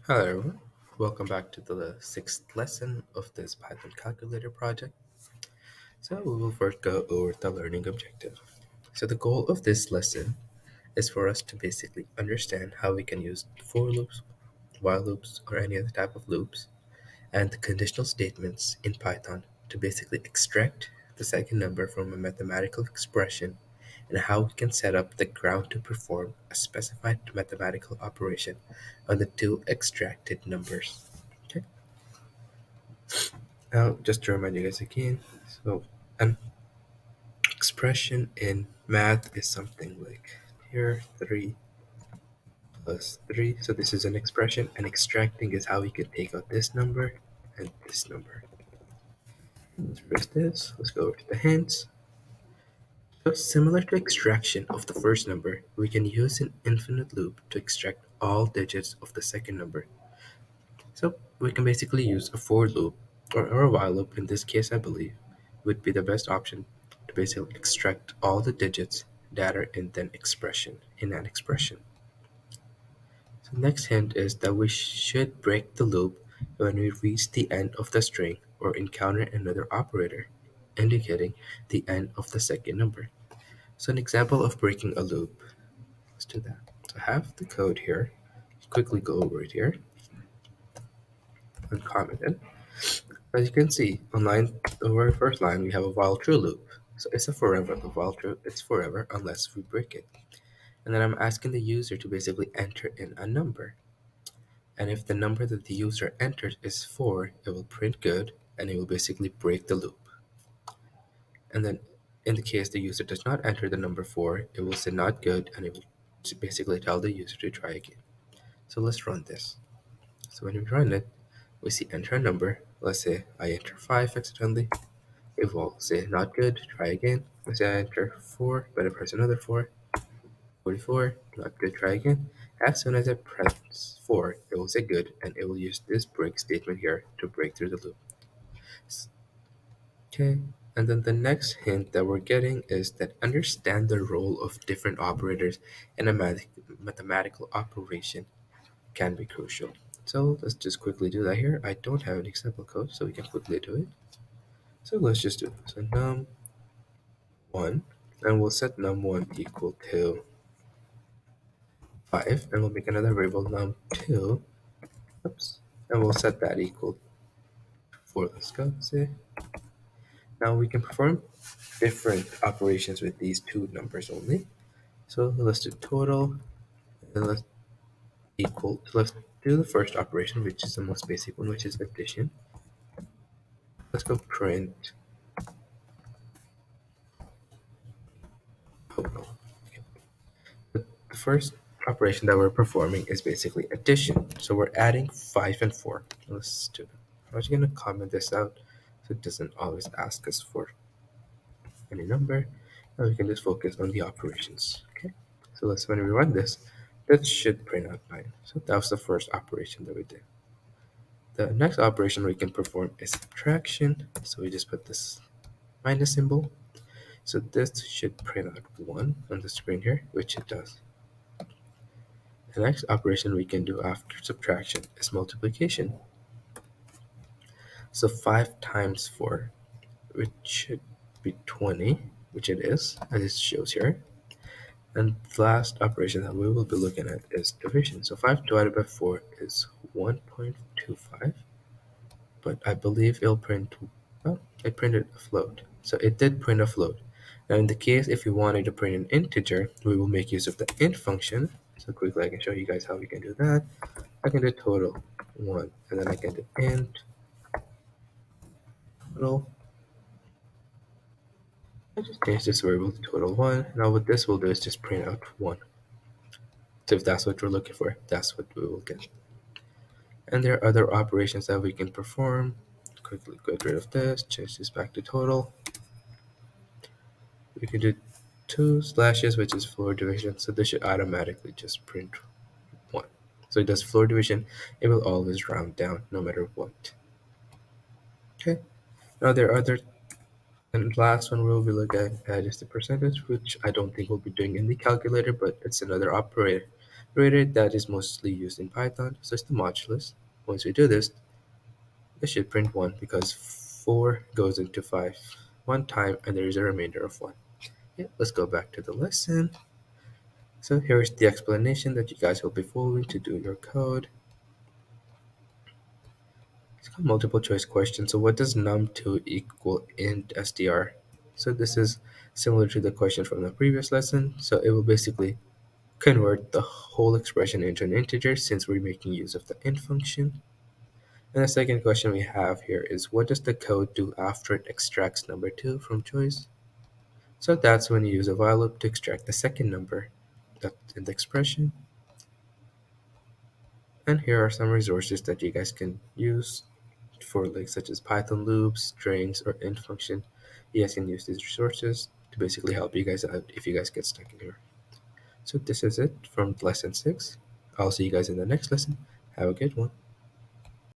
Hello everyone, welcome back to the sixth lesson of this Python calculator project. So we will first go over the learning objective. So the goal of this lesson is for us to basically understand how we can use for loops, while loops, or any other type of loops, and the conditional statements in Python to basically extract the second number from a mathematical expression and how we can set up the ground to perform a specified mathematical operation on the two extracted numbers. Okay. Now, just to remind you guys again, so an expression in math is something like here 3 plus 3. So this is an expression, and extracting is how we can take out this number and this number. Let's fix this. Let's go over to the hints. So similar to extraction of the first number, we can use an infinite loop to extract all digits of the second number. So we can basically use a for loop or a while loop. In this case, I believe would be the best option to basically extract all the digits that are in an expression. So next hint is that we should break the loop when we reach the end of the string or encounter another operator indicating the end of the second number. So an example of breaking a loop, let's do that. So I have the code here. Quickly go over it here and comment it. As you can see, on the very first line, we have a while true loop. So it's a forever, the while true, it's forever unless we break it. And then I'm asking the user to basically enter in a number. And if the number that the user enters is 4, it will print good and it will basically break the loop. And then in the case the user does not enter the number 4, it will say not good and it will basically tell the user to try again. So let's run this. So when we run it, we see enter a number. Let's say I enter 5 accidentally. It will say not good, try again. Let's say I enter 4, but I press another 4. 44, not good, try again. As soon as I press 4, it will say good, and it will use this break statement here to break through the loop. Okay, and then the next hint that we're getting is that understand the role of different operators in a mathematical operation can be crucial. So let's just quickly do that here. I don't have an example code, so we can quickly do it. So let's just do it. So num1, and we'll set num1 equal to 5, and we'll make another variable num2, oops, and we'll set that equal to 4. Let's go, see. Now we can perform different operations with these two numbers only. So let's do total, and let's do the first operation, which is the most basic one, which is addition. Let's go print total. Okay. The first operation that we're performing is basically addition. So we're adding 5 and 4. Let's do it. I'm actually going to comment this out so it doesn't always ask us for any number. Now we can just focus on the operations. Okay. So let's when we run this, that should print out 9. So that was the first operation that we did. The next operation we can perform is subtraction. So we just put this minus symbol. So this should print out 1 on the screen here, which it does. The next operation we can do after subtraction is multiplication. So 5 times 4, which should be 20, which it is, as it shows here. And the last operation that we will be looking at is division. So 5 divided by 4 is 1.25, but I believe it'll print, well, it printed a float. So it did print a float. Now in the case if you wanted to print an integer, we will make use of the int function. So quickly I can show you guys how we can do that. I can do total 1, and then I can do int total. I just change this variable to total 1. Now what this will do is just print out 1. So if that's what we're looking for, that's what we will get. And there are other operations that we can perform. Quickly get rid of this, change this back to total. We can do 2 slashes, which is floor division. So this should automatically just print 1. So it does floor division. It will always round down no matter what. Okay. Now there are other, and last one we'll be looking at is the percentage, which I don't think we'll be doing in the calculator, but it's another Rated that is mostly used in Python, so it's the modulus. Once we do this, it should print 1 because 4 goes into 5 one time and there is a remainder of 1. Yeah, let's go back to the lesson. So here's the explanation that you guys will be following to do your code. It's got multiple choice question. So what does num2 equal int str? So this is similar to the question from the previous lesson. So it will basically convert the whole expression into an integer since we're making use of the int function. And the second question we have here is what does the code do after it extracts number 2 from choice? So that's when you use a while loop to extract the second number that's in the expression. And here are some resources that you guys can use for like such as Python loops, strings, or int function. You guys can use these resources to basically help you guys out if you guys get stuck in here. So this is it from lesson 6. I'll see you guys in the next lesson. Have a good one.